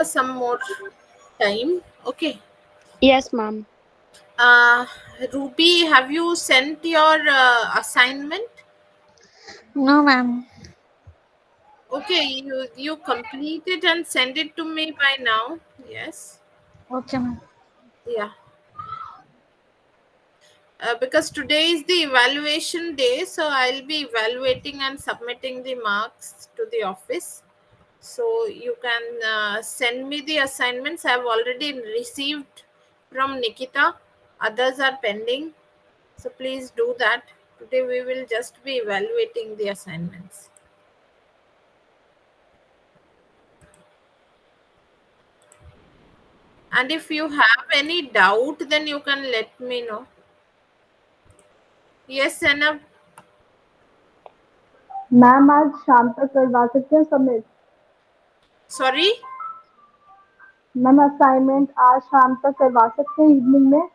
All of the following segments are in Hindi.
some more time. Okay. Yes, ma'am. Uh, Ruby, have you sent your assignment? No, ma'am. Okay, you complete it and send it to me by now. Yes. Okay, ma'am. Yeah. Because today is the evaluation day, so I'll be evaluating and submitting the marks to the office. So you can send me the assignments. I've already received from Nikita. Others are pending. So please do that. Today we will just be evaluating the assignments. And if you have any doubt, then you can let me know. Yes, Senab. Ma'am आज शाम तक करवा सकते हैं सबमिट? Sorry. मैम असाइनमेंट आज शाम तक करवा सकते हैं इवनिंग में?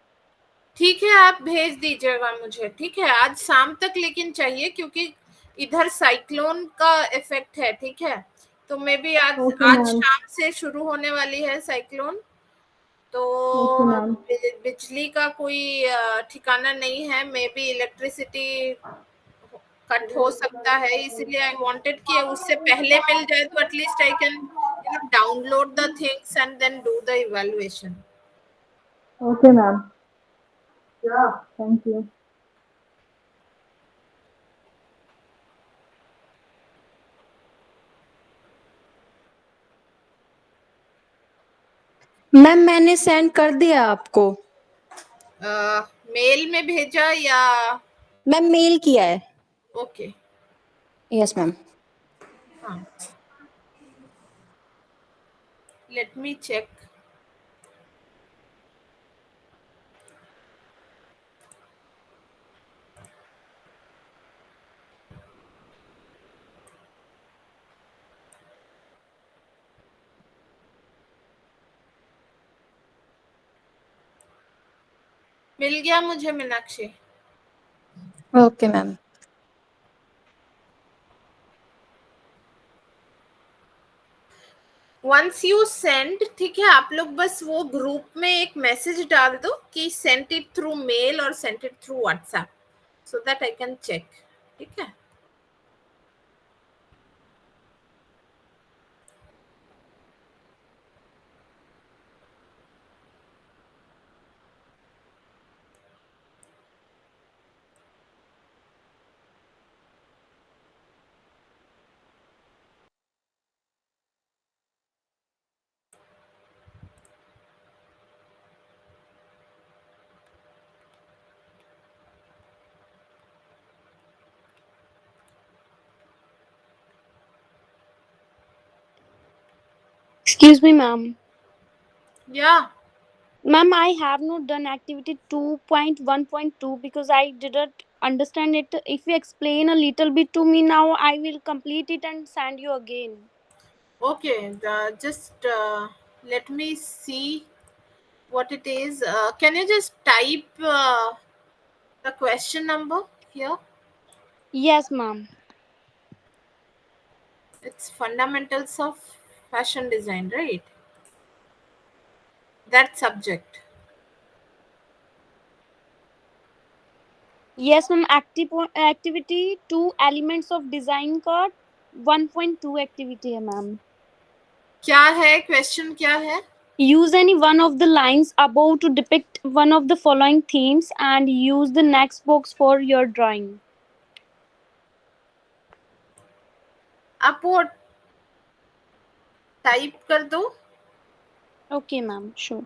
ठीक है, आप भेज दीजिएगा मुझे। ठीक है, आज शाम तक लेकिन चाहिए, क्योंकि इधर साइक्लोन का इफेक्ट है। ठीक है, तो मे बी आज ओके आज मैम। शाम से शुरू होने वाली है साइक्लोन। तो ओके मैम। बिजली का कोई ठिकाना नहीं है। मे बी इलेक्ट्रिसिटी कट हो सकता है, इसलिए आई वांटेड कि उससे पहले मिल जाए, तो at least I can download the things and then do the evaluation. Okay ma'am. Thank you. Ma'am मैंने सेंड कर दिया आपको। मेल में भेजा या? मैम मेल किया है। ओके। Yes ma'am. हाँ, लेट मी चेक। मिल गया मुझे, Meenakshi. Okay ma'am. Once you send, ठीक है, आप लोग बस वो ग्रुप में एक मैसेज डाल दो कि सेंड इट थ्रू मेल और send it through WhatsApp, so that I can check. ठीक है। Excuse me, ma'am. Yeah. Ma'am, I have not done activity 2.1.2 because I didn't understand it. If you explain a little bit to me now, I will complete it and send you again. Okay. Just let me see what it is. Can you just type the question number here? Yes, ma'am. It's fundamentals of fashion design, right? That subject. Yes, ma'am. Activity 2 elements of design का 1.2 activity है, ma'am. क्या है क्वेश्चन, क्या है? Use any one of the lines above to depict one of the following themes and use the next box for your drawing. आप वो टाइप कर दो। Okay, ma'am. Sure.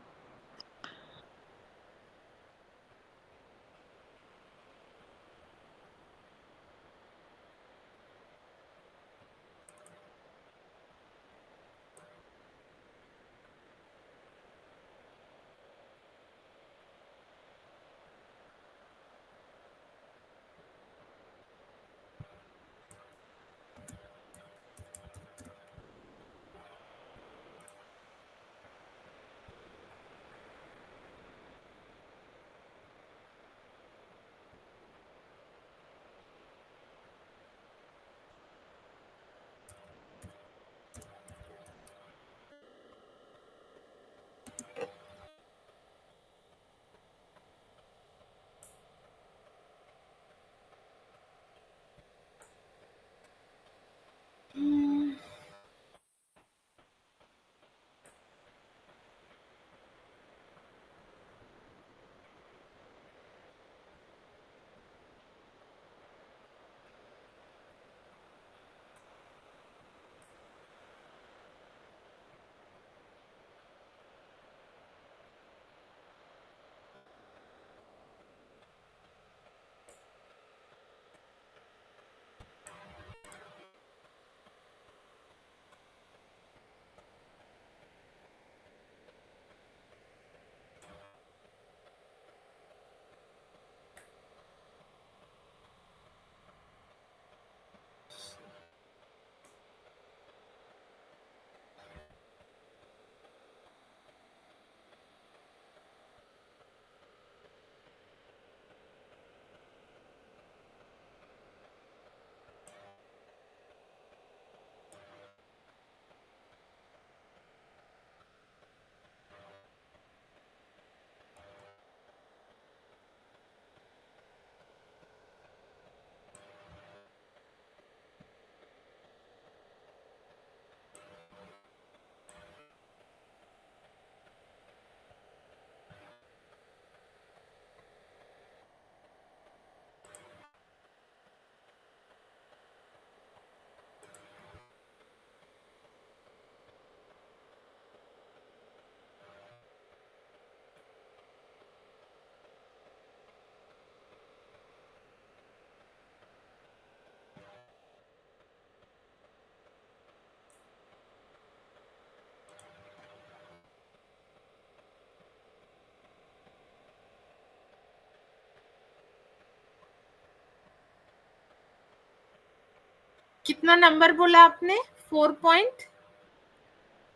कितना नंबर बोला आपने? 4 point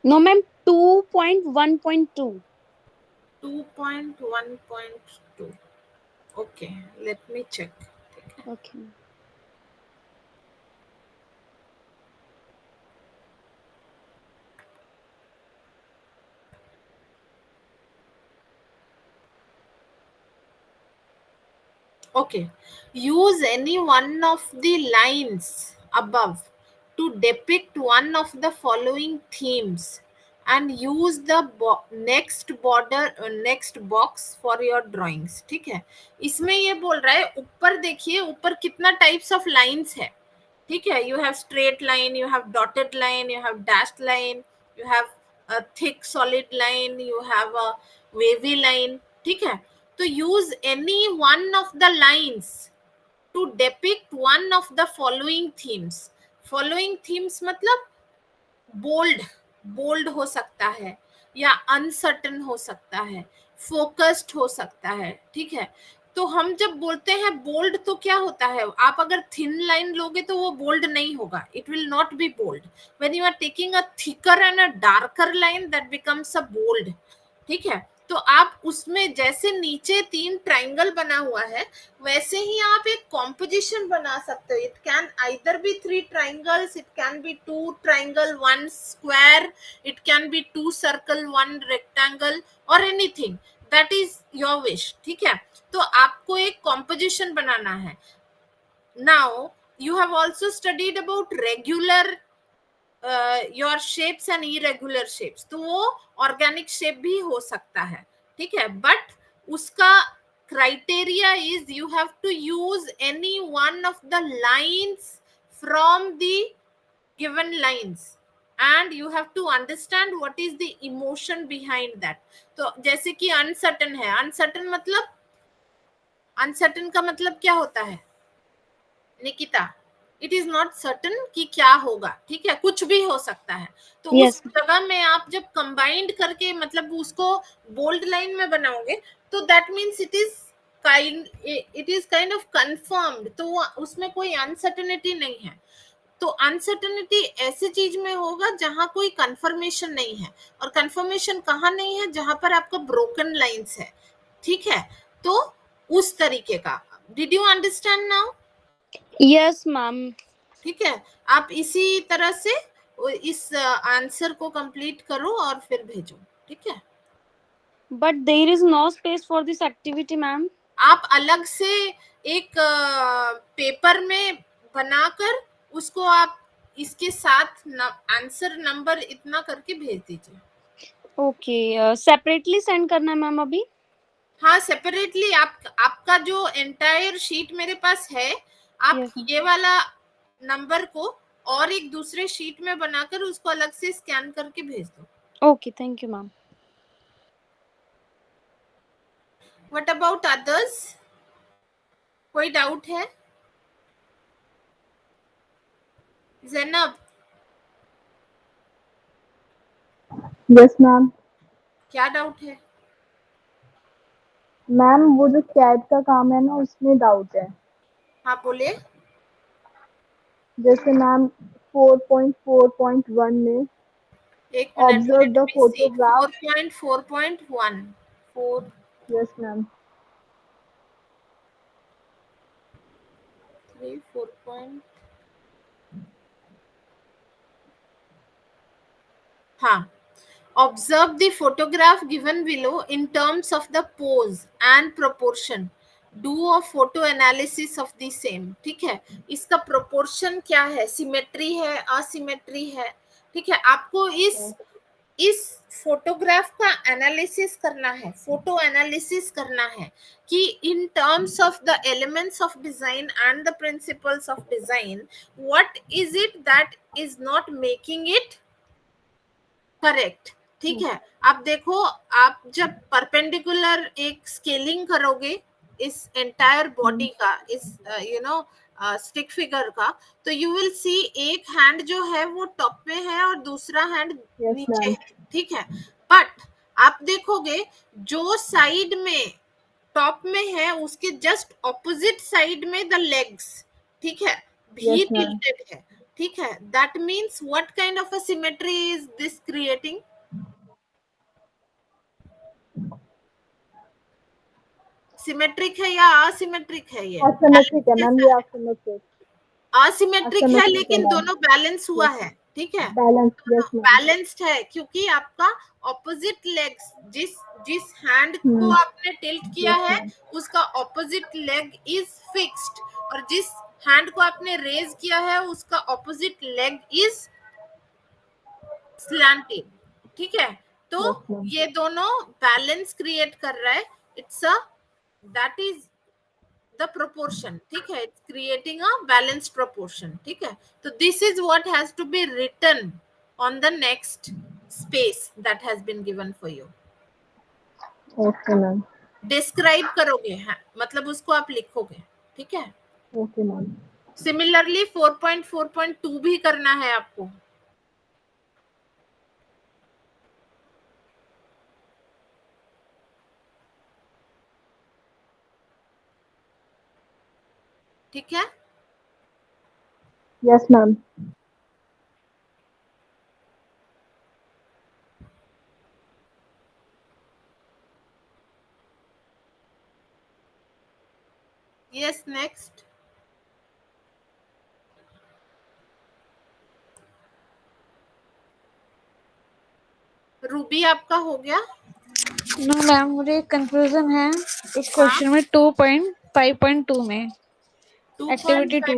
No, ma'am, 2.1.2. 2.1.2. Okay, let me check. Okay. Okay, use any one of the lines above to depict one of the following themes and use the next box for your drawings. ठीक है, इसमें ये बोल रहा है, ऊपर देखिए, ऊपर कितना टाइप्स ऑफ लाइंस है. ठीक है, you have straight line, you have dotted line, you have dashed line, you have a thick solid line, you have a wavy line. ठीक है, तो use any one of the lines to depict one of the following themes. Following themes मतलब बोल्ड हो सकता है, या अनसर्टन हो सकता है, फोकस्ड हो सकता है. ठीक है, तो हम जब बोलते हैं बोल्ड तो क्या होता है, आप अगर थिन लाइन लोगे तो वो बोल्ड नहीं होगा, it will not be bold. When you are taking a thicker and a darker line, that becomes a bold. ठीक है, तो आप उसमें जैसे नीचे 3 ट्राइंगल बना हुआ है, वैसे ही आप एक कॉम्पोजिशन बना सकते हो. It can either be 3 triangles, it can be 2 triangle 1 square, it can be 2 circle 1 rectangle, और anything, that is your wish. ठीक है, तो आपको एक कॉम्पोजिशन बनाना है. Now you have also studied about regular your shapes and irregular shapes, तो वो ऑर्गेनिक शेप भी हो सकता है. ठीक है, बट उसका criteria is you have to use any one of the lines from the given lines and you have to understand what is the emotion behind that. तो जैसे कि uncertain है, uncertain मतलब, uncertain का मतलब क्या होता है Nikita? It is not certain कि क्या होगा. ठीक है, कुछ भी हो सकता है. तो Yes. उस जगह में आप जब कंबाइंड करके मतलब उसको बोल्ड लाइन में बनाओगे, तो that means it is kind of confirmed, तो उसमें कोई अनसर्टेनिटी नहीं है. तो अनसर्टेनिटी ऐसी चीज में होगा जहां कोई कंफर्मेशन नहीं है, और कंफर्मेशन कहाँ नहीं है? जहां पर आपका ब्रोकन लाइंस है. ठीक है, तो उस तरीके का. Did you understand now? Yes, ma'am. ठीक है, आप इसी तरह से इस आंसर को कंप्लीट करो और फिर भेजो. ठीक है, But there is no space for this activity, ma'am. आप अलग से एक पेपर में बनाकर उसको आप इसके साथ आंसर नंबर इतना करके भेज दीजिए. Okay. Separately send करना है मैम अभी? हाँ, सेपरेटली. आपका जो एंटायर शीट मेरे पास है, आप Yes. ये वाला नंबर को और एक दूसरे शीट में बनाकर उसको अलग से स्कैन करके भेज दो. Okay, thank you, ma'am. What about others? कोई डाउट है? Zainab, yes ma'am. क्या डाउट है? मैम वो जो कैट का काम है ना, उसमें डाउट है. हाँ, बोलिए. जैसे मैम 4.4.1 में एक minute, observe the photograph. 4.4.1 4 yes ma'am. 3 4. हाँ, observe the photograph given below in terms of the pose and proportion. Do a photo analysis of the same. ठीक है, इसका proportion क्या है? सिमेट्री है, असिमेट्री है? ठीक है, आपको इस फोटोग्राफ का एनालिसिस करना है, फोटो एनालिसिस करना है कि in terms of the elements of design and the principles of design, what is it that is not making it correct. ठीक है, आप देखो, आप जब परपेंडिकुलर एक स्केलिंग करोगे इस एंटायर बॉडी का, इस स्टिक फिगर का, तो यू विल सी एक हैंड जो है वो टॉप में है और दूसरा हैंड नीचे है. ठीक है, बट आप देखोगे जो साइड में टॉप में है उसके जस्ट ऑपोजिट साइड में द लेग्स, ठीक है, भी टिल्टेड है. ठीक है, that means what kind of a symmetry is this creating? Symmetric है या असिमेट्रिक है? ये असमेट्रिक है मैम, ये असमेट्रिक असिमेट्रिक है, असमेट्रिक है लेकिन मैम। दोनों बैलेंस हुआ है, ठीक है, बैलेंस, यस मैम। बैलेंस्ड है, क्योंकि आपका ऑपोजिट लेग्स, जिस जिस हैंड को आपने टिल्ट किया यस है मैम। उसका ऑपोजिट लेग इज फिक्स्ड, और जिस हैंड को आपने रेज किया है उसका ऑपोजिट लेग इज स्लैंटेड, ठीक है। तो यस मैम। ये दोनों बैलेंस क्रिएट कर रहा है, it's a, that is the proportion, ठीक है, it's creating a balanced proportion, ठीक है। तो this is what has to be written on the next space that has been given for you. Okay ma'am. Describe करोगे, हाँ, मतलब उसको आप लिखोगे, ठीक है। Okay ma'am. सिमिलरली 4.4.2 भी करना है आपको। ठीक है, yes ma'am. Yes, next. Ruby, आपका हो गया? नो मैम, मुझे कंफ्यूजन है इस क्वेश्चन में 2.5.2 में एक्टिविटी 2।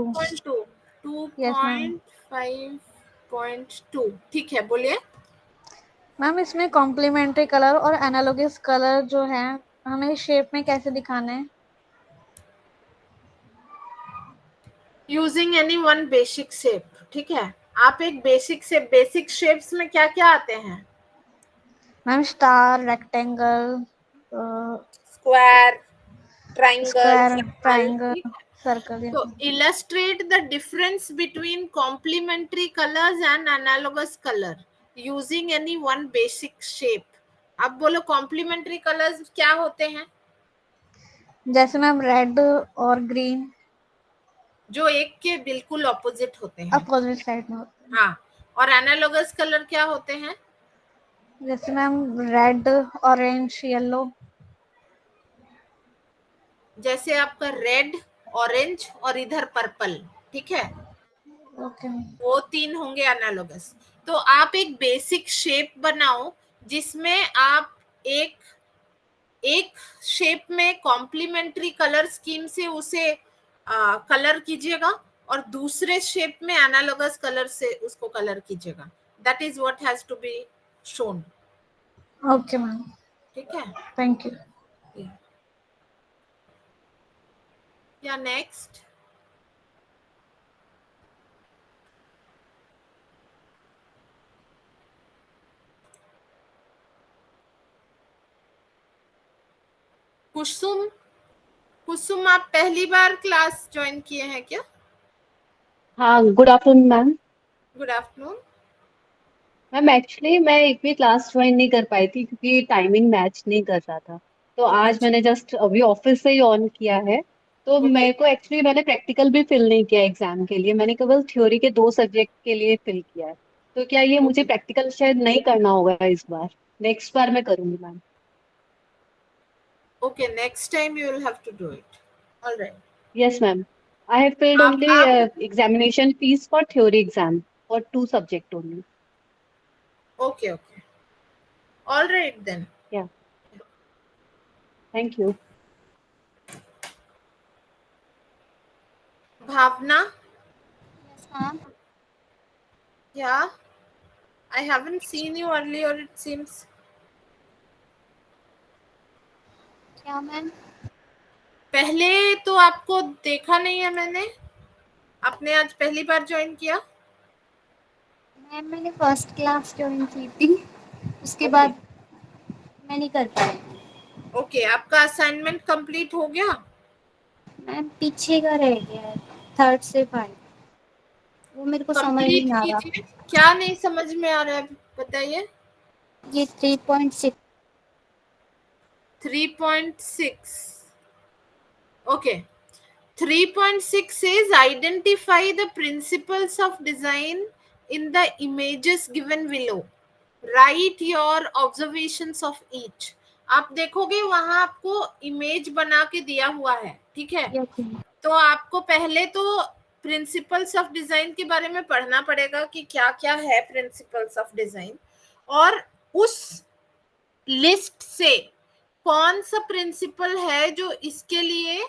2.5.2 yes ma'am. 2.5.2, ठीक है, बोलिए। मैम इसमें कॉम्प्लीमेंट्री कलर और एनालॉगस कलर जो है हमें शेप में कैसे दिखाना है? Using any one basic shape, ठीक है। आप एक बेसिक से, बेसिक शेप्स में क्या क्या आते हैं? Ma'am star, rectangle, square, triangle, square, circle, triangle, ठीक है। सर्कल। तो illustrate the difference between complementary colors and analogous color using any one basic shape. अब बोलो complementary colors क्या होते हैं? जैसे मैम रेड और ग्रीन जो एक के बिल्कुल ऑपोजिट होते हैं, अपोजिट साइड में होते हैं। हाँ। और एनालॉगस कलर क्या होते हैं? जैसे मैम रेड, ऑरेंज, येलो। जैसे आपका रेड, ऑरेंज और इधर पर्पल, ठीक है, ओके। वो तीन होंगे एनालॉगस। तो आप एक बेसिक शेप बनाओ जिसमें आप एक एक शेप में कॉम्प्लीमेंट्री कलर स्कीम से उसे कलर कीजिएगा, और दूसरे शेप में एनालॉगस कलर से उसको कलर कीजिएगा। That is what has to be shown, okay ma'am, ठीक है। Thank you. या नेक्स्ट। कुसुम, कुसुम, आप पहली बार क्लास ज्वाइन किए हैं क्या? हाँ, good afternoon ma'am. Good afternoon. Ma'am actually मैं एक भी क्लास ज्वाइन नहीं कर पाई थी क्योंकि टाइमिंग मैच नहीं कर रहा था। तो आज अच्छा, मैंने जस्ट अभी ऑफिस से ही ऑन किया है। तो ओके, मेरे को एक्चुअली मैंने प्रैक्टिकल भी फिल नहीं किया एग्जाम के लिए, मैंने केवल थ्योरी के 2 सब्जेक्ट के लिए फिल किया है। तो क्या ये मुझे ओके, प्रैक्टिकल शायद नहीं करना होगा इस बार? नेक्स्ट बार मैं करूंगी ma'am. Okay, next time you will have to do it, alright. Yes ma'am, I have filled only up examination fees for theory exam for 2 subject only. Okay, okay, alright then. Yeah thank you. Bhavna, Yes, ma'am. yeah, I haven't seen you earlier, it seems. क्या मैम? पहले तो आपको देखा नहीं है मैंने, आपने आज पहली बार ज्वाइन किया? मैम मैंने फर्स्ट क्लास ज्वाइन की थी, उसके Okay. बाद मैं नहीं कर पाई। ओके, आपका असाइनमेंट कंप्लीट हो गया? मैम पीछे का रह गया है, 3rd से 5, वो मेरे को समझ कंप्लीट नहीं आ रहा। कीजिए, क्या नहीं समझ में आ रहा है बताइए। ये 3.6। 3.6, okay. 3.6 is identify the principles of design in the images given below. Write your observations of each. आप देखोगे वहां आपको इमेज बना के दिया हुआ है, ठीक है? तो आपको पहले तो प्रिंसिपल्स ऑफ डिजाइन के बारे में पढ़ना पड़ेगा कि क्या क्या है प्रिंसिपल्स ऑफ डिजाइन, और उस लिस्ट से कौन सा प्रिंसिपल है जो इसके लिए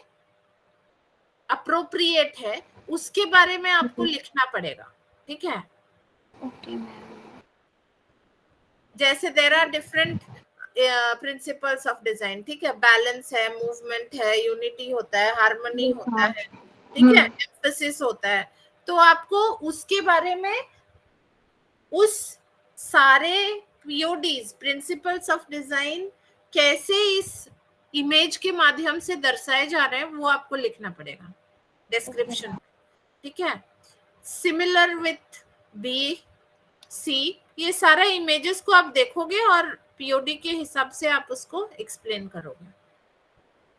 अप्रोप्रिएट है, उसके बारे में आपको लिखना पड़ेगा, ठीक है? जैसे there are different principles of design, ठीक है? बैलेंस है, मूवमेंट है, यूनिटी होता है, हार्मनी होता है, ठीक है, एम्फेसिस होता है। तो आपको उसके बारे में उस सारे पीओडीज, प्रिंसिपल्स ऑफ डिजाइन, कैसे इस इमेज के माध्यम से दर्शाए जा रहे हैं वो आपको लिखना पड़ेगा डिस्क्रिप्शन, ठीक है? सिमिलर विथ बी सी, ये सारा इमेजेस को आप देखोगे और पीओडी के हिसाब से आप उसको एक्सप्लेन करोगे,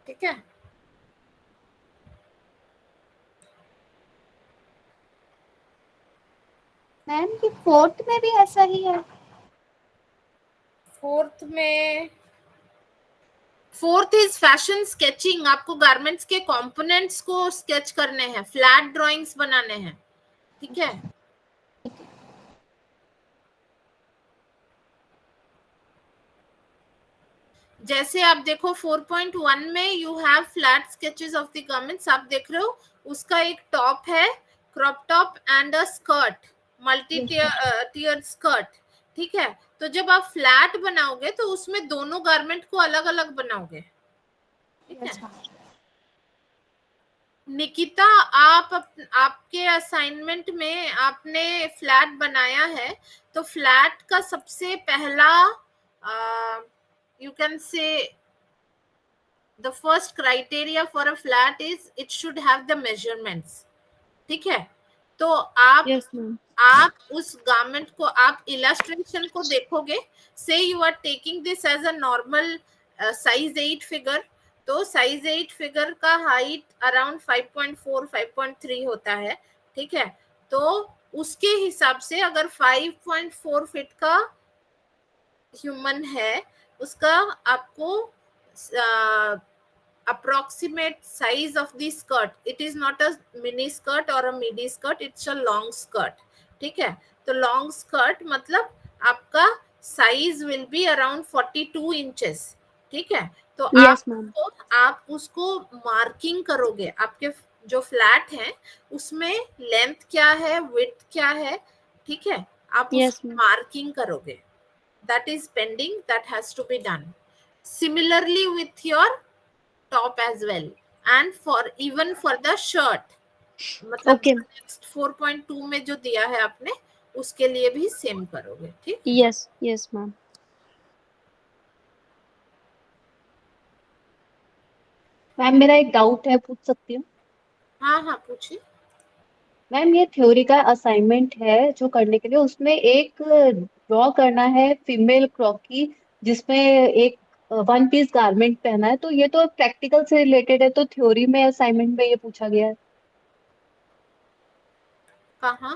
ठीक है? मैम ये फोर्थ में भी ऐसा ही है? Fourth is fashion sketching. आपको गारमेंट्स के कंपोनेंट्स को स्केच करने हैं, फ्लैट ड्राइंग्स बनाने हैं, ठीक है? जैसे आप देखो 4.1 में you have flat sketches of the garments. आप देख रहे हो उसका एक टॉप है, crop top and a skirt, multi tier skirt, ठीक है? तो जब आप फ्लैट बनाओगे तो उसमें दोनों गारमेंट को अलग अलग बनाओगे, ठीक है? निकिता, आपके असाइनमेंट में आपने फ्लैट बनाया है, तो फ्लैट का सबसे पहला you can say the first criteria for a flat is it should have the measurements, ठीक है? तो आप उस गारमेंट को, आप इलस्ट्रेशन को देखोगे, say you are taking this as a normal size 8 figure, तो साइज 8 फिगर का हाइट अराउंड 5.4 5.3 होता है, ठीक है? तो उसके हिसाब से अगर 5.4 फीट का ह्यूमन है, उसका आपको approximate size of the skirt, it is not a mini skirt or a midi skirt, it's a long skirt, ठीक है? तो long skirt मतलब आपका size will be around 42 inches, ठीक है? तो आप उसको मार्किंग करोगे, आपके जो फ्लैट है उसमें लेंथ क्या है, विड्थ क्या है, ठीक है? आप मार्किंग करोगे, that is pending, that has to be done. Similarly with your top as well, and for even for the shirt, मतलब next 4.2 में जो दिया है आपने उसके लिए भी सेम करोगे, ठीक? yes ma'am. मैम मेरा एक डाउट है, पूछ सकती हूँ? हाँ पूछिए। मैम ये थ्योरी का असाइनमेंट है जो करने के लिए, उसमें एक ड्रॉ करना है फीमेल क्रॉकी जिसमें एक वन पीस गारमेंट पहना है, तो ये तो प्रैक्टिकल से रिलेटेड है, तो थ्योरी में असाइनमेंट में ये पूछा गया है। कहाँ?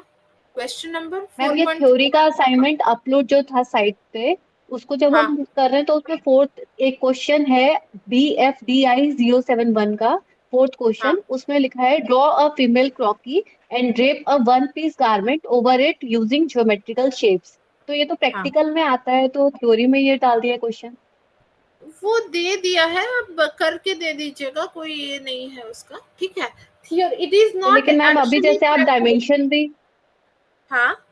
क्वेश्चन नंबर मैम ये थ्योरी का असाइनमेंट अपलोड जो था साइट पे, उसको जब हम कर रहे हैं तो उसमें फोर्थ एक क्वेश्चन है BFDI 071 का फोर्थ क्वेश्चन, उसमें लिखा है draw a female croquis and drape a one piece garment over it using geometrical shapes. तो ये तो प्रैक्टिकल में आता है, तो थ्योरी में ये डाल दिया क्वेश्चन। वो दे दिया है, आप करके दे दीजिएगा, कोई ये नहीं है उसका, ठीक है? Theory it is not. लेकिन मैम अभी जैसे आप डायमेंशन भी, हाँ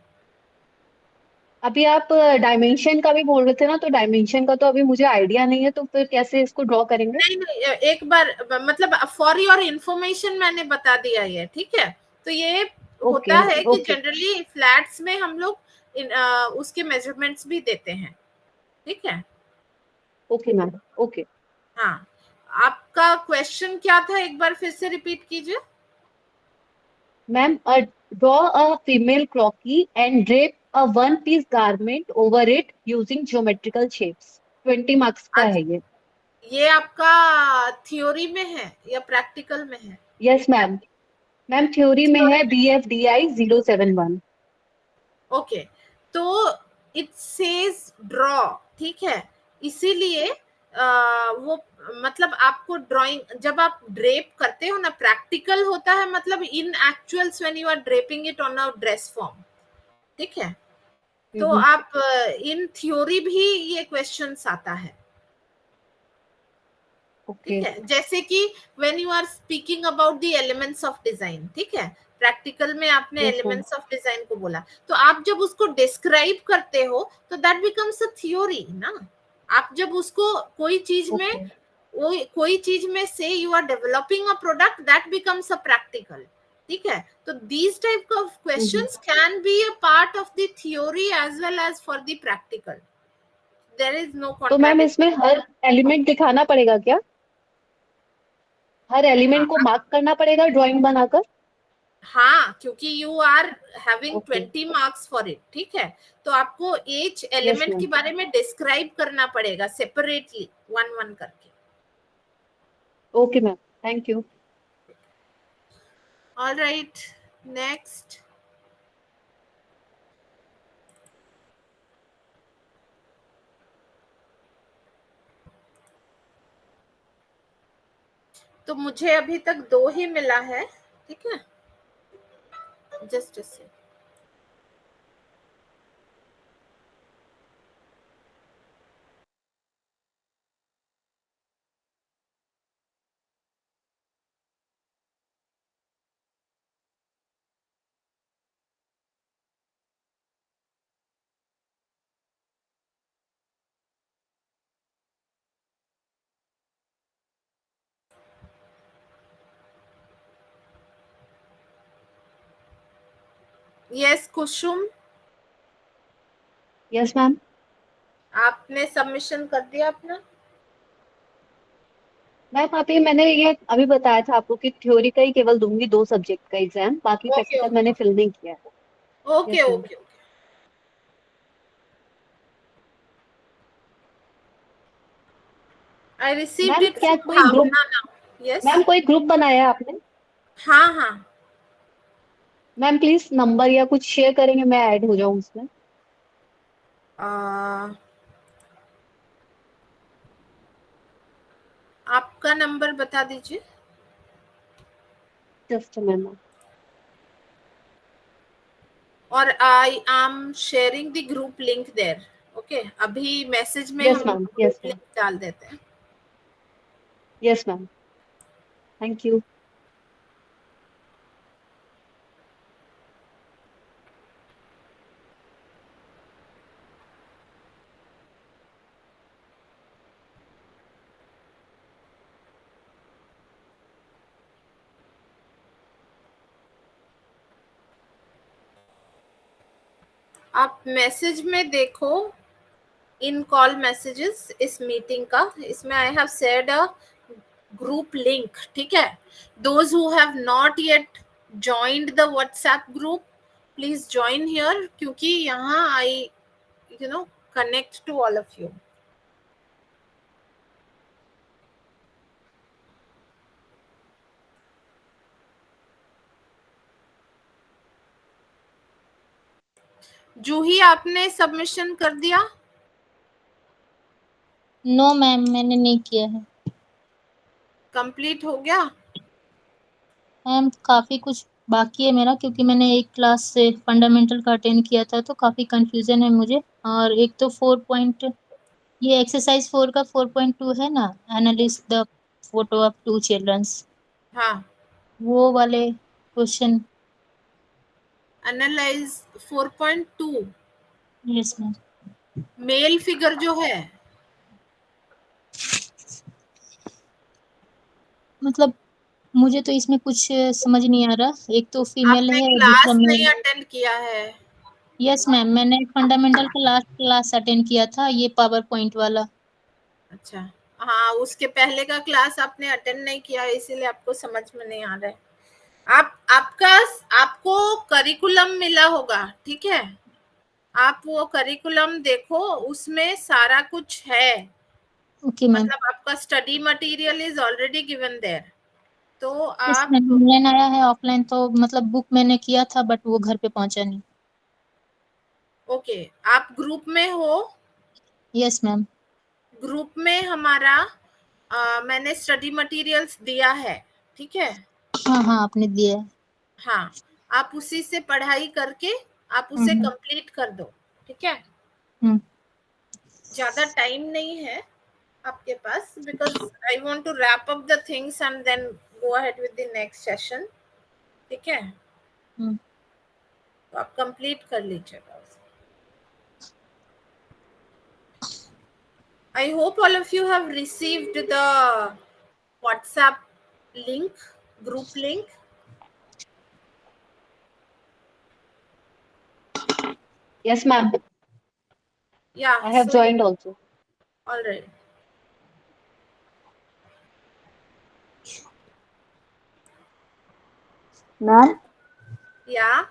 अभी आप डायमेंशन का भी बोल रहे थे ना, तो डायमेंशन का तो अभी मुझे आइडिया नहीं है, तो फिर कैसे इसको ड्रॉ करेंगे? नहीं, एक बार मतलब फॉर योर इंफॉर्मेशन मैंने बता दिया ये, ठीक है? तो ये होता है कि जनरली फ्लैट्स में हम लोग उसके मेजरमेंट्स भी देते हैं, ठीक है? Okay ma'am, okay. हाँ, आपका क्वेश्चन क्या था, एक बार फिर से रिपीट कीजिए। Ma'am draw a female croquis and drape a one piece garment over it using geometrical shapes. 20 marks का है ये। ये आपका थ्योरी में है या प्रैक्टिकल में है? Yes ma'am. मैम थ्योरी में है BFDI 071। ओके, तो इट सेज ड्रॉ, ठीक है, इसीलिए वो मतलब आपको ड्राइंग जब आप ड्रेप करते हो ना, प्रैक्टिकल होता है, मतलब in actuals when you are draping it on a dress form, ठीक है। तो आप इन थ्योरी भी ये क्वेश्चंस आता है, ठीक है, जैसे कि when you are speaking about the elements of design, ठीक है, प्रैक्टिकल में आपने एलिमेंट्स ऑफ डिजाइन को बोला, तो आप जब उसको डिस्क्राइब करते हो तो दैट बिकम्स अ थ्योरी ना। आप जब उसको कोई चीज में से you are developing a product, that becomes a practical, ठीक है। तो these type of questions can be a part of the theory as well as for the practical, there is no तो मैम कॉन्ट्राडिक्शन। इसमें हर एलिमेंट दिखाना पड़ेगा क्या? हर एलिमेंट को मार्क करना पड़ेगा ड्राइंग बनाकर? हाँ, क्योंकि you are having 20 marks for it, ठीक है, तो आपको each एलिमेंट के बारे में डिस्क्राइब करना पड़ेगा सेपरेटली, वन वन करके। Okay ma'am, thank you. All right, next. तो मुझे अभी तक 2 ही मिला है, ठीक है, जस्ट से। यस कुसुम, यस मैम। आपने सबमिशन कर दिया अपना? मैम मैंने ये अभी बताया था आपको कि थ्योरी का ही केवल दूंगी 2 सब्जेक्ट का एग्जाम, बाकी ओके प्रैक्टिकल मैंने फिल नहीं किया है। Okay Yes, ma'am. Okay. I received ma'am it क्या फ्रॉम कोई ग्रुप, भावना नाउ। यस, मैम कोई ग्रुप बनाया है आपने? हाँ हाँ। मैम प्लीज नंबर या कुछ शेयर करेंगे, मैं ऐड हो जाऊं उसमें। आपका नंबर बता दीजिए। Just ma'am. और I am sharing the group link there, okay, अभी मैसेज में yes hmm ma'am, group yes ma'am, link डाल देते हैं। Yes ma'am, thank you. आप मैसेज में देखो, इन कॉल मैसेजेस इस मीटिंग का, इसमें I have shared a group link, ठीक है। Those who have not yet joined the WhatsApp group, please join here, क्योंकि यहाँ आई connect to all of you. जूही, आपने सबमिशन कर दिया? नो मैम, मैंने नहीं किया है। कंप्लीट हो गया? मैम काफ़ी कुछ बाकी है मेरा, क्योंकि मैंने एक क्लास से फंडामेंटल का अटेंड किया था, तो काफ़ी कंफ्यूजन है मुझे। और एक तो 4 ये एक्सरसाइज 4 का 4.2 है ना, analyse the photo of 2 childrens, हाँ, वो वाले question. Analyse 4.2 yes ma'am. Male figure जो है, मतलब मुझे तो इसमें कुछ समझ नहीं आ रहा, एक तो फीमेल आपने है और दूसरा क्लास नहीं मेल। अटेंड किया है? यस मैम, मैंने फंडामेंटल का लास्ट क्लास अटेंड किया था, ये पावर पॉइंट वाला। अच्छा, हाँ, उसके पहले का क्लास आपने अटेंड नहीं किया, इसीलिए आपको समझ में नहीं आ रहा है। आपको करिकुलम मिला होगा, ठीक है, आप वो करिकुलम देखो, उसमें सारा कुछ है। Okay ma'am. मतलब आपका study material is already given there, तो यस आप मैम, ऑनलाइन आया है, ऑफलाइन तो मतलब बुक मैंने किया था बट वो घर पे पहुंचा नहीं। ओके, आप ग्रुप में हो? Yes ma'am. ग्रुप में हमारा मैंने स्टडी मटेरियल्स दिया है, ठीक है? हाँ हाँ, आपने दिया है। हाँ, आप उसी से पढ़ाई करके आप उसे कंप्लीट कर दो, ठीक है? हम्म। ज्यादा टाइम नहीं है आपके पास, because I want to wrap up the things and then go ahead with the next session, ठीक है? तो आप कंप्लीट कर लीजिएगा। I hope all of you have received the WhatsApp link, group link. Yes, ma'am. Yeah, I have joined also. All right. Ma'am Yeah.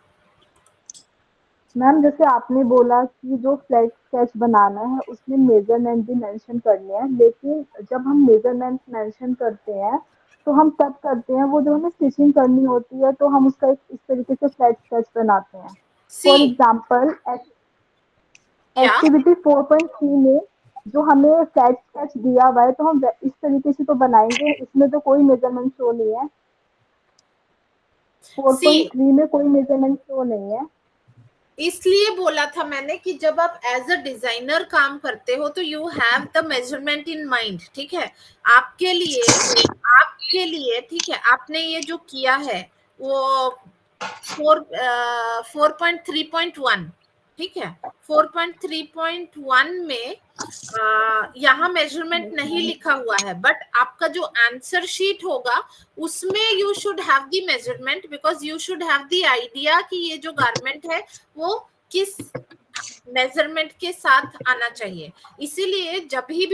Ma'am जैसे आपने बोला कि जो फ्लैट स्केच बनाना है उसमें मेजरमेंट भी मेंशन करने हैं, लेकिन जब हम मेजरमेंट मेंशन करते हैं तो हम तब करते हैं वो जब हमें स्टिचिंग करनी होती है, तो हम उसका एक इस तरीके से फ्लैट स्केच बनाते हैं। फॉर See, एग्जांपल क्या? एक्टिविटी 4.3 में जो हमें फ्लैट स्केच दिया हुआ है, तो हम इस तरीके से तो बनाएंगे, इसमें तो कोई मेजरमेंट शो नहीं है। 4.3 में कोई मेजरमेंट शो नहीं है। इसलिए बोला था मैंने कि जब आप एज अ डिजाइनर काम करते हो तो you have the measurement in mind, ठीक है? आपके लिए ठीक है, आपने ये जो किया है वो 4.3.1, ठीक है? 4.3.1 में यहाँ मेजरमेंट नहीं लिखा हुआ है, बट आपका जो आंसर शीट होगा उसमें you should have the measurement, because you should have the idea कि ये जो गारमेंट है वो किस मेजरमेंट के साथ आना चाहिए। इसीलिए जब भी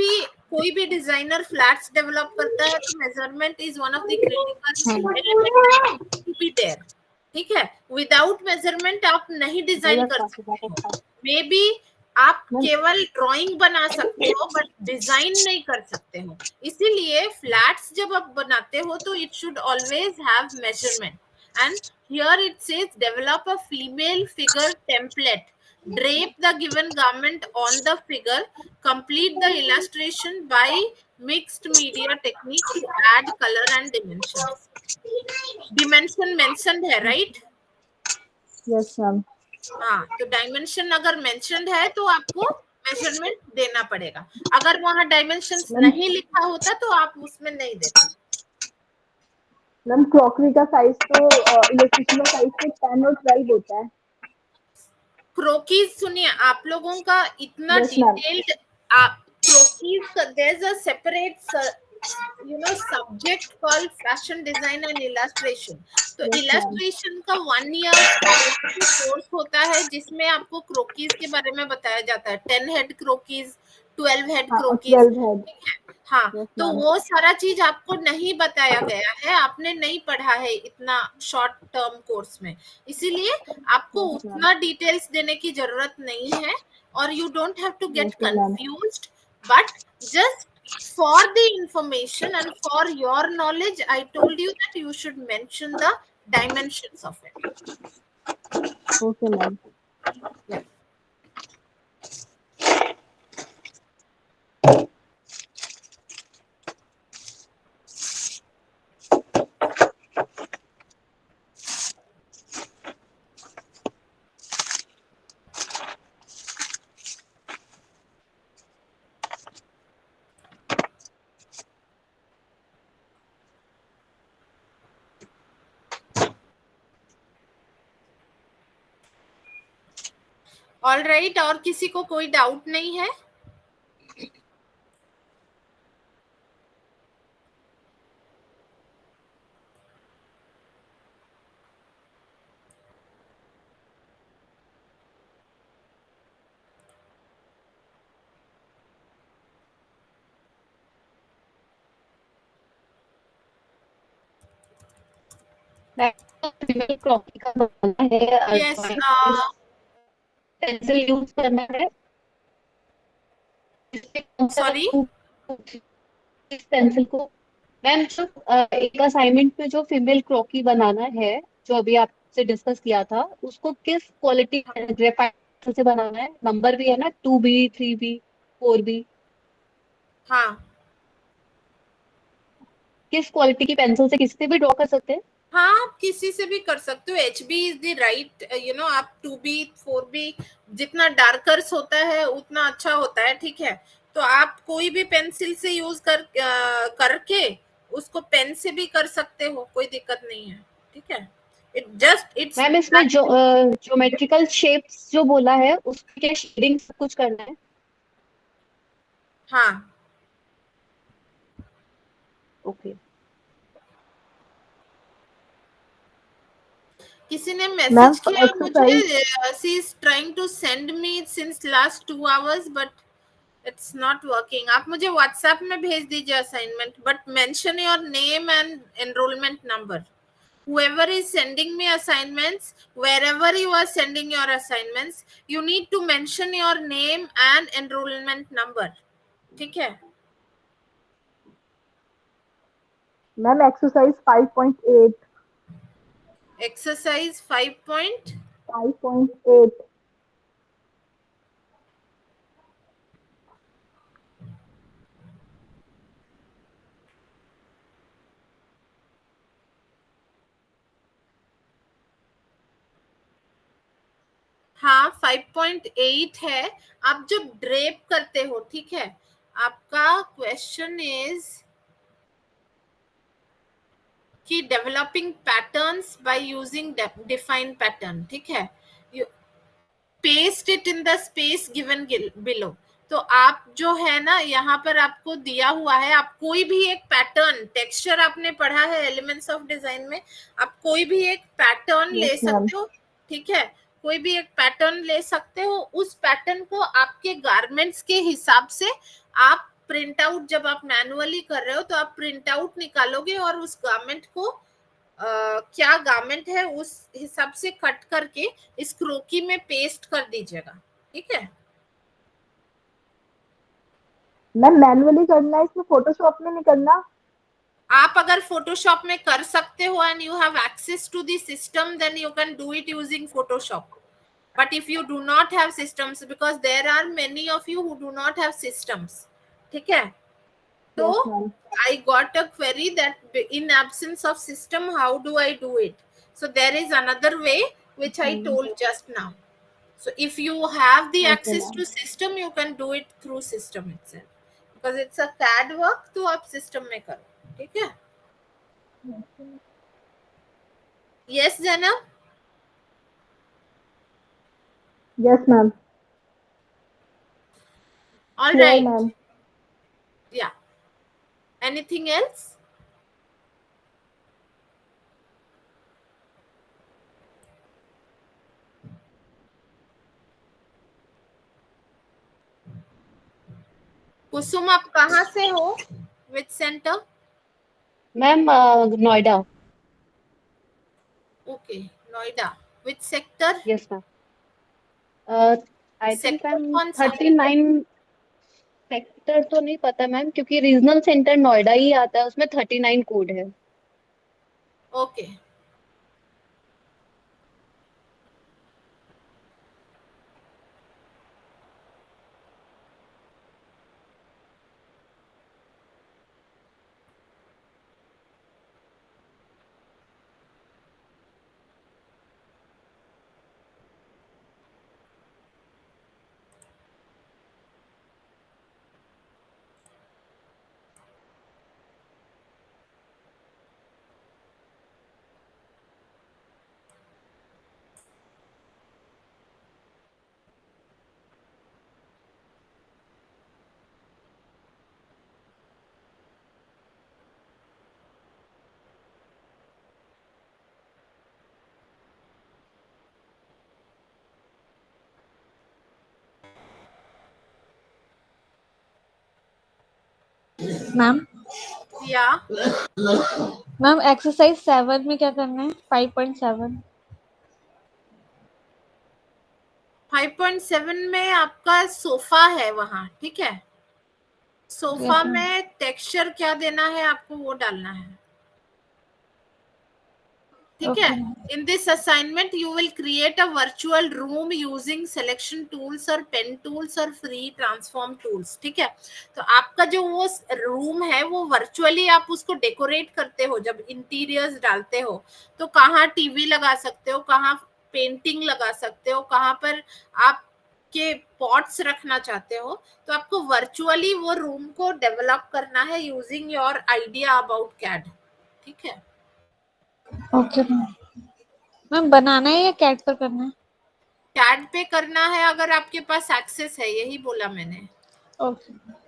कोई भी डिजाइनर फ्लैट्स डेवलप करता है तो measurement is one of the critical element to be there, ठीक है? विदाउट मेजरमेंट आप नहीं डिजाइन कर सकते हो। मे बी आप केवल ड्राइंग बना सकते हो बट डिजाइन नहीं कर सकते हो। इसीलिए फ्लैट्स जब आप बनाते हो तो it should always have measurement, and here it says develop a female figure template, drape the given garment on the figure, complete the illustration by mixed media technique to add color and dimensions. Dimension mentioned है, right? Yes ma'am. हाँ, तो डायमेंशन अगर मेंशनड है तो आपको मेजरमेंट देना पड़ेगा। अगर वहां डायमेंशंस नहीं लिखा होता तो आप उसमें नहीं देते। मैम क्रॉकरी का साइज तो इलेक्ट्रिशियन का साइज तो 10 और 12 होता है। क्रोकीज सुनिए, आप लोगों का इतना Yes, ma'am. Detailed croquis there is a separate subject called fashion design and illustration. तो Yes, illustration का 1 year का कोर्स होता है जिसमें आपको क्रोकीज के बारे में बताया जाता है, 10 हेड क्रोकीज, 12 हेड क्रोकीज, 12 हेड। ठीक है? हाँ, Yes, तो ma'am. वो सारा चीज आपको नहीं बताया गया है, आपने नहीं पढ़ा है इतना शॉर्ट टर्म कोर्स में, इसीलिए आपको Yes, ma'am. उतना डिटेल्स देने की जरूरत नहीं है, और you don't have to get Okay, ma'am. Confused, but just for the information and for your knowledge, I told you that you should mention the dimensions of it. Okay, ma'am. Yeah. All right, और किसी को कोई डाउट नहीं है? क्रॉकरी का बनाना है, Yes. पेंसिल यूज करना है। Sorry? पेंसिल को मैम जो एक असाइनमेंट में जो फीमेल क्रॉकी बनाना है, जो अभी आपसे डिस्कस किया था, उसको किस क्वालिटी ग्रेफाइट से बनाना है? नंबर भी है ना, 2B 3B 4B, हाँ किस क्वालिटी की पेंसिल से किसी से भी ड्रॉ कर सकते हैं? हाँ, आप किसी से भी कर सकते हो। HB इज द राइट, आप 2B 4B, जितना डार्कर्स होता है उतना अच्छा होता है, ठीक है। तो आप कोई भी पेंसिल से यूज करके उसको पेन से भी कर सकते हो, कोई दिक्कत नहीं है, ठीक है। इट्स मैम इसमें जो ज्योमेट्रिकल शेप्स जो बोला है, उसमें क्या शेडिंग सब कुछ करना है? हाँ। ओके किसी ने मैम मैसेज किया एक्सरसाइज मुझे, she is trying to send me since last 2 hours but it's not working. आप मुझे व्हाट्सएप में भेज दीजिए assignment, but mention your name and enrolment number. Whoever is sending me assignments, wherever you are sending your assignments, you need to mention your name and enrollment number, ठीक है। Ma'am exercise 5.8 exercise 5.8। 5.8 हाँ 5.8 है। आप जब ड्रेप करते हो, ठीक है, आपका क्वेश्चन इज कि developing patterns by using defined pattern, ठीक है। Paste it in the space given below. तो आप जो है ना, यहाँ पर आपको दिया हुआ है, आप कोई भी एक पैटर्न, टेक्सचर आपने पढ़ा है एलिमेंट्स ऑफ डिजाइन में, आप कोई भी एक पैटर्न ले यस मैम सकते हो, ठीक है। कोई भी एक पैटर्न ले सकते हो, उस पैटर्न को आपके गारमेंट्स के हिसाब से आप प्रिंट आउट, जब आप मैनुअली कर रहे हो तो आप प्रिंट आउट निकालोगे और उस गारमेंट को क्या गारमेंट है उस हिसाब से कट करके इस क्रोकी में पेस्ट कर दीजिएगा, ठीक है। मैम मैनुअली करना है, इसमें फोटोशॉप में नहीं करना? आप अगर फोटोशॉप में कर सकते हो and you have access to the system, then you can do it using Photoshop. But if you do not have systems, because there are many of you who do not have systems, ठीक है। So yes ma'am I got a query that in absence of system, how do I do it? So there is another way which I told just now. So if you have the okay access ma'am to system, you can do it through system itself, because it's a CAD work, तो आप system में करो, ठीक है। Yes Janab? Yes ma'am All sure right. Ma'am Yeah. Anything else? कुसुम, आप कहाँ से हो? Which center? Ma'am Noida. Okay, Noida. Which sector? Yes ma'am. I think Sector ma'am कौन सा? 39 सेक्टर तो नहीं पता मैम, क्योंकि रीजनल सेंटर नोएडा ही आता है, उसमें 39 कोड है। Okay. Ma'am Yeah. Ma'am exercise 7 में क्या करना है? 5.7 5.7 में आपका सोफा है वहां, ठीक है। Sofa ma'am. में टेक्सचर क्या देना है आपको, वो डालना है, ठीक Okay, है। ma'am. In this assignment you will create a virtual room using selection tools और पेन टूल्स और फ्री ट्रांसफॉर्म टूल्स, ठीक है। तो आपका जो वो रूम है वो वर्चुअली आप उसको डेकोरेट करते हो, जब इंटीरियर्स डालते हो तो कहाँ टीवी लगा सकते हो, कहाँ पेंटिंग लगा सकते हो, कहाँ पर आप के पॉट्स रखना चाहते हो, तो आपको वर्चुअली वो रूम को डेवलप करना है using your idea about CAD, ठीक है। ओके मैम, बनाना है या कैट पर करना है? कैड पे करना है अगर आपके पास एक्सेस है, यही बोला मैंने। Okay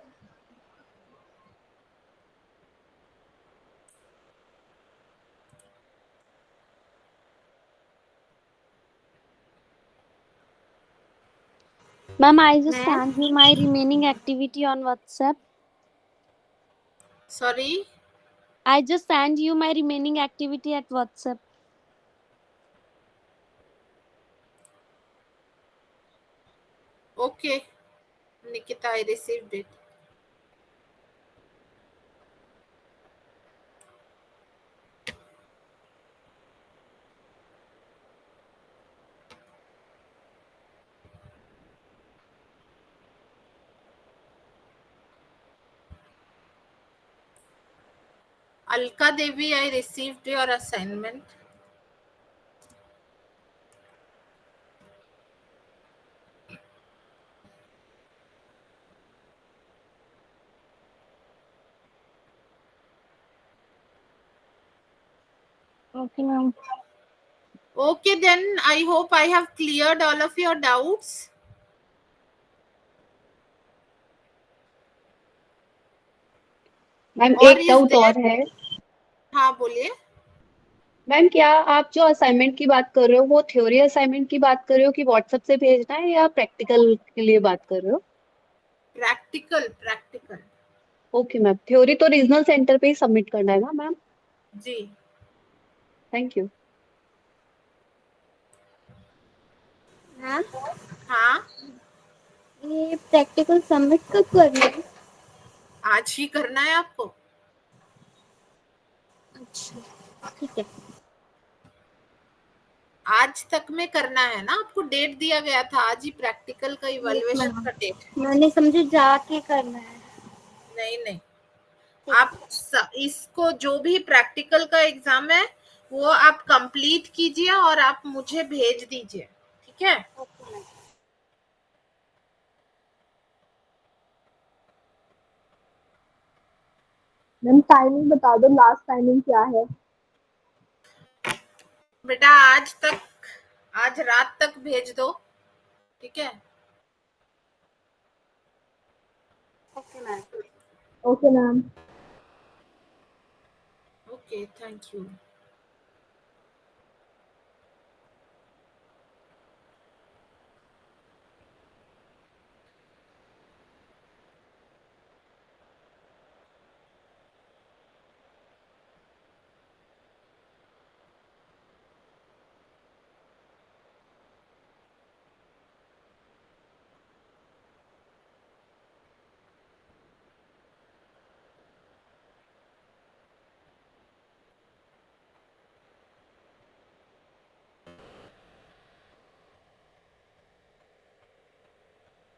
Ma'am, I just Ma'am? sent you my remaining activity on WhatsApp. Sorry, I just sent you my remaining activity at WhatsApp. Okay Nikita, I received it. Alka Devi, I received your assignment. Okay, ma'am. Okay, then I hope I have cleared all of your doubts. Ma'am और एक is डाउट there, और है। हाँ बोलिए। मैम क्या आप जो असाइनमेंट की बात कर रहे हो वो थ्योरी असाइनमेंट की बात कर रहे हो कि व्हाट्सएप से भेजना है, या प्रैक्टिकल के लिए बात कर रहे हो? Practical, practical. Okay ma'am, theory तो रीजनल सेंटर पे ही सबमिट करना है ना मैम? जी। Thank you. मैम, हाँ, ये प्रैक्टिकल सबमिट कब करना है? आज ही करना है आपको। अच्छा ठीक है। आज तक में करना है ना, आपको डेट दिया गया था आज ही प्रैक्टिकल का इवैल्यूएशन का डेट। मैंने समझे जाके करना है। नहीं नहीं, आप इसको जो भी प्रैक्टिकल का एग्जाम है वो आप कंप्लीट कीजिए और आप मुझे भेज दीजिए, ठीक है। मैम टाइमिंग बता दो, लास्ट टाइमिंग क्या है? बेटा आज तक, आज रात तक भेज दो, ठीक है। Okay ma'am. Okay ma'am. Okay, thank you.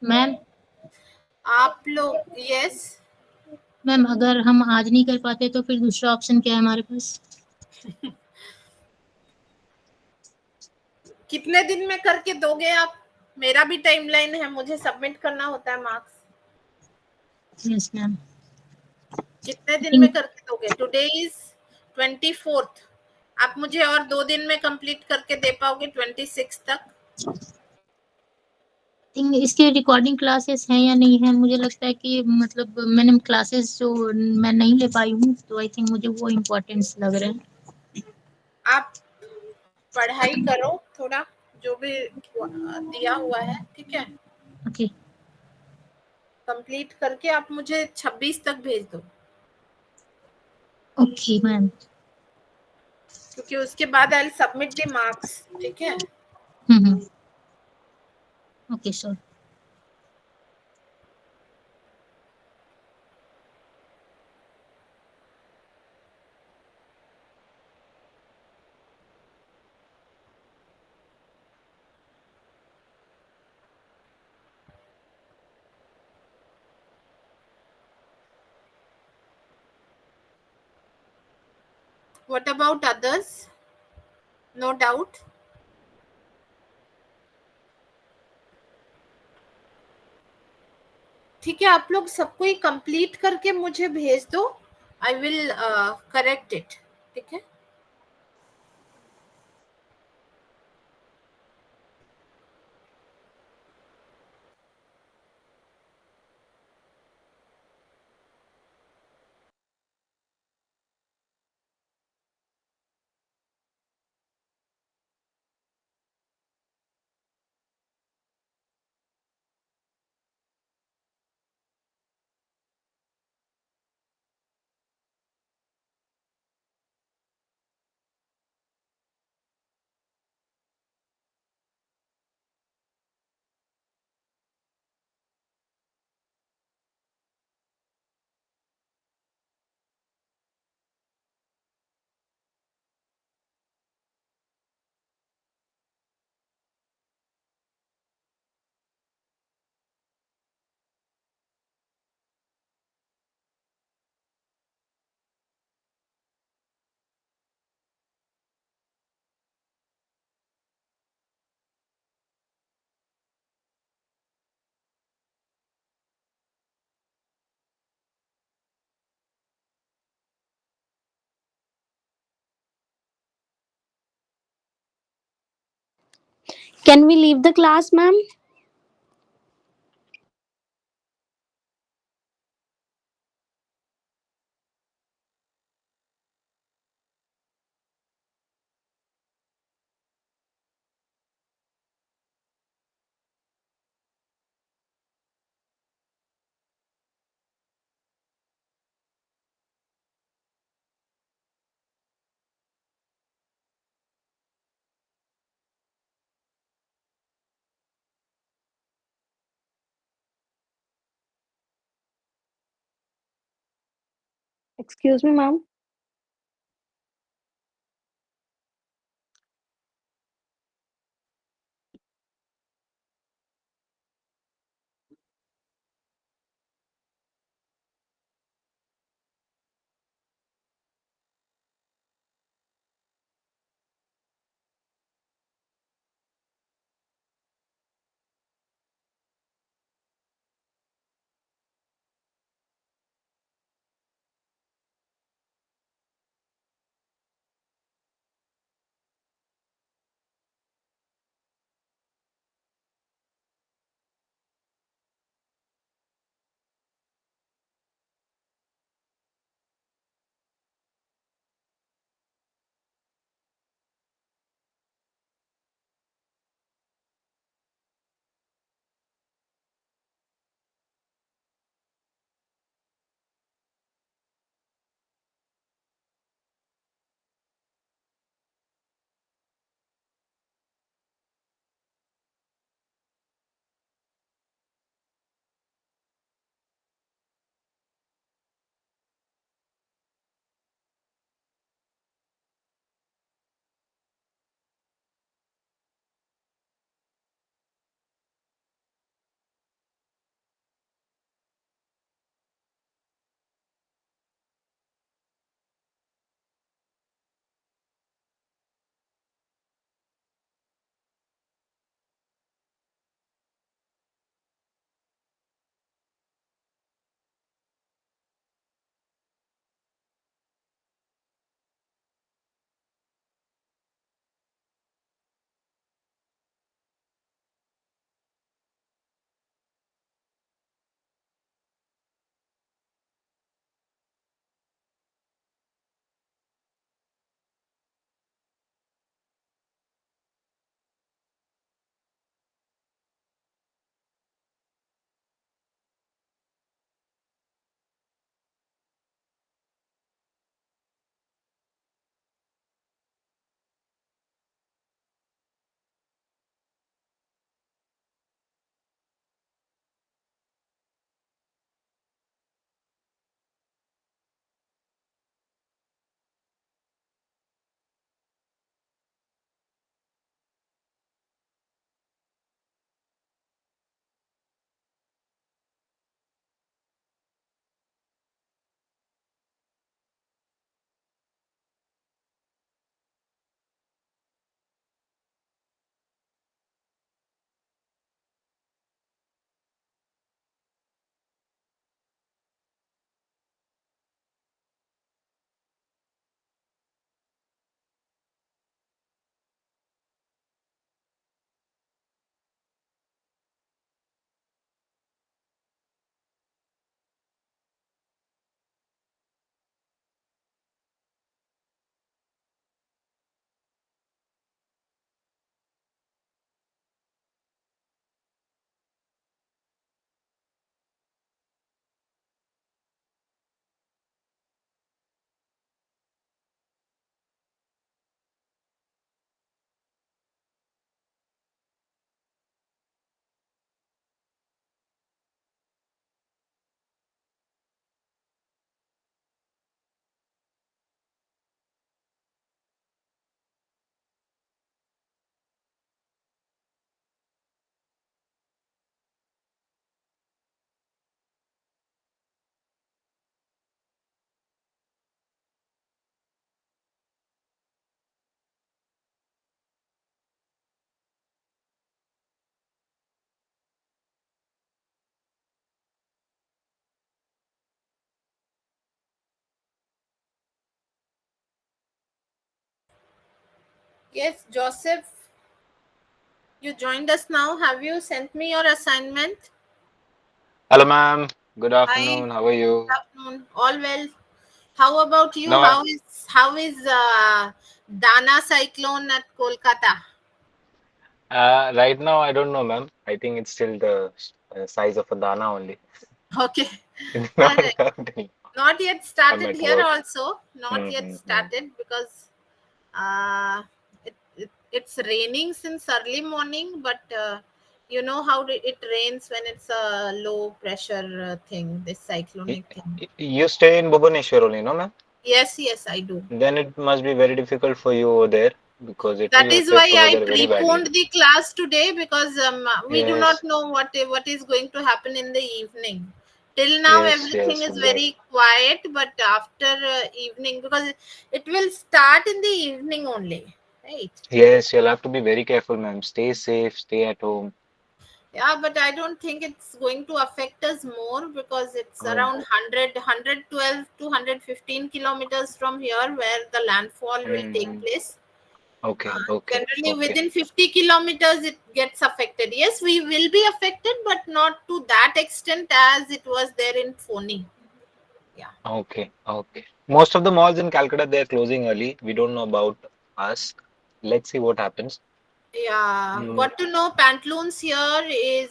Ma'am आप लोग, यस मैम अगर हम आज नहीं कर पाते तो फिर दूसरा ऑप्शन क्या है हमारे पास? कितने दिन में करके दोगे आप? मेरा भी टाइमलाइन है, मुझे सबमिट करना होता है मार्क्स। Yes ma'am. कितने दिन में करके दोगे? टुडे इज 24th, आप मुझे और 2 दिन में कंप्लीट करके दे पाओगे 26 तक? इसके रिकॉर्डिंग क्लासेस हैं या नहीं है? मुझे लगता है कि मतलब मैंने क्लासेस जो मैं नहीं ले पाई हूँ, तो आई थिंक मुझे वो इम्पोर्टेंस लग रहा है। आप पढ़ाई करो थोड़ा, जो भी दिया हुआ है, ठीक है। ओके कंप्लीट करके आप मुझे 26 तक भेज दो, ओके मैम। क्योंकि उसके बाद I will submit the marks, ठीक है। Okay sir. What about others? No doubt. ठीक है, आप लोग सबको ही कंप्लीट करके मुझे भेज दो. I will correct it. ठीक है. Can we leave the class, ma'am? Excuse me, ma'am. Yes, Joseph, you joined us now. Have you sent me your assignment? Hello, ma'am. Good Hi. afternoon. How are you? Good afternoon. All well. How about you? No, How is Dana cyclone at Kolkata? right now I don't know, ma'am. I think it's still the size of a dana only. Okay. It's All not right. out any- Not yet I'm started at here work. also. Not yet Mm-hmm. started because uh, it's raining since early morning, but you know how it rains when it's a low pressure thing, this cyclonic thing. You stay in Bhubaneswar only, no, ma'am? Yes, I do. Then it must be very difficult for you over there because it That will is why affect over I there very badly. preponed the class today because we do not Yes, know what is going to happen in the evening. Till now, everything yes, is exactly. very quiet, but after evening, because it will start in the evening only, right? Yes, you'll have to be very careful, ma'am. Stay safe, stay at home. Yeah, but I don't think it's going to affect us more because it's Oh, around 112 to 115 kilometers from here where the landfall will take mm-hmm. place. Okay, okay, Generally, okay. within 50 kilometers, it gets affected. Yes, we will be affected, but not to that extent as it was there in Phony. Yeah. Okay, okay. Most of the malls in Calcutta, they're closing early. We don't know about us. Let's see what happens. Yeah. Mm, Got to know Pantaloons here is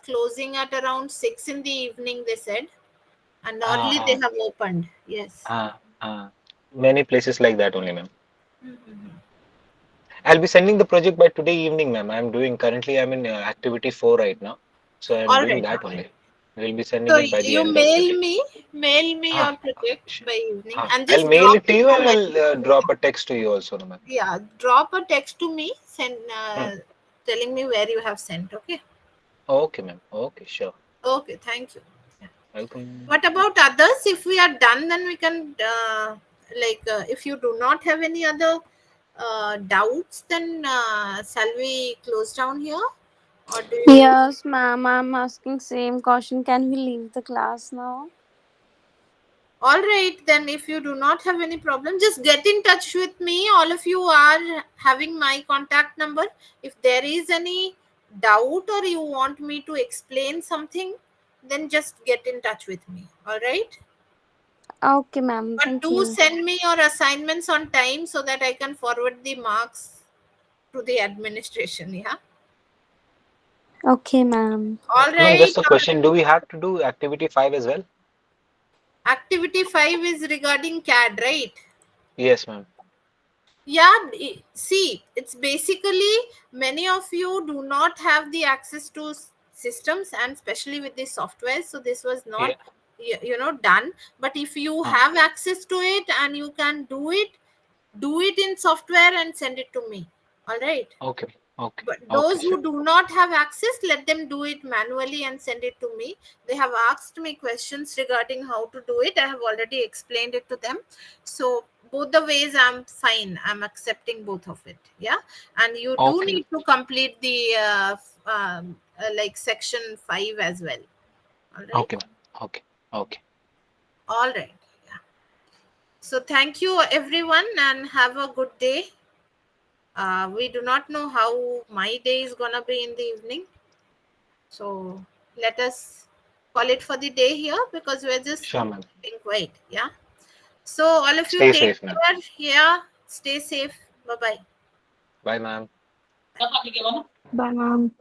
closing at around 6 in the evening, they said. And early they ah, have opened. Yes. many places like that only, ma'am. Mhm. I'll be sending the project by today evening, ma'am. Currently, I'm in activity 4 right now. So I'm All doing right. that only. We'll be sending So it by the you end of the day. mail me Ah, your project sh- by evening and I'll just mail drop it to it you to and me. I'll drop a text to you also, no, ma'am. Yeah, drop a text to me, send Hmm. telling me where you have sent. Okay. Okay, ma'am. Okay, sure. Okay, thank you. Yeah. Welcome. What about others? If we are done, then we can if you do not have any other doubts, then shall we close down here, or do you? Yes, ma'am. I'm asking same question. Can we leave the class now? All right, then if you do not have any problem, just get in touch with me. All of you are having my contact number. If there is any doubt or you want me to explain something, then just get in touch with me. All right. Okay, ma'am. But Thank do you. send me your assignments on time so that I can forward the marks to the administration. Yeah. Okay, ma'am. All Ma'am, right. just a question. Do we have to do activity 5 as well? Activity 5 is regarding CAD, right? Yes, ma'am. Yeah, see, it's basically many of you do not have the access to systems and especially with the software. So this was Yeah. not, done. But if you Ah, have access to it and you can do it in software and send it to me. All right. okay. Okay. But Okay, those sure. who do not have access, let them do it manually and send it to me. They have asked me questions regarding how to do it. I have already explained it to them. So both the ways I'm fine. I'm accepting both of it. Yeah. And you do Okay. need to complete the like section 5 as well. All right. Okay, ma'am. Okay. Okay. All right. Yeah. So thank you everyone and have a good day. We do not know how my day is gonna be in the evening. So let us call it for the day here because we're just Sure, ma'am. being quiet. Yeah. So all of you Stay take safe, ma'am. care. Yeah. Stay safe. Bye bye. Bye, ma'am. Bye, ma'am.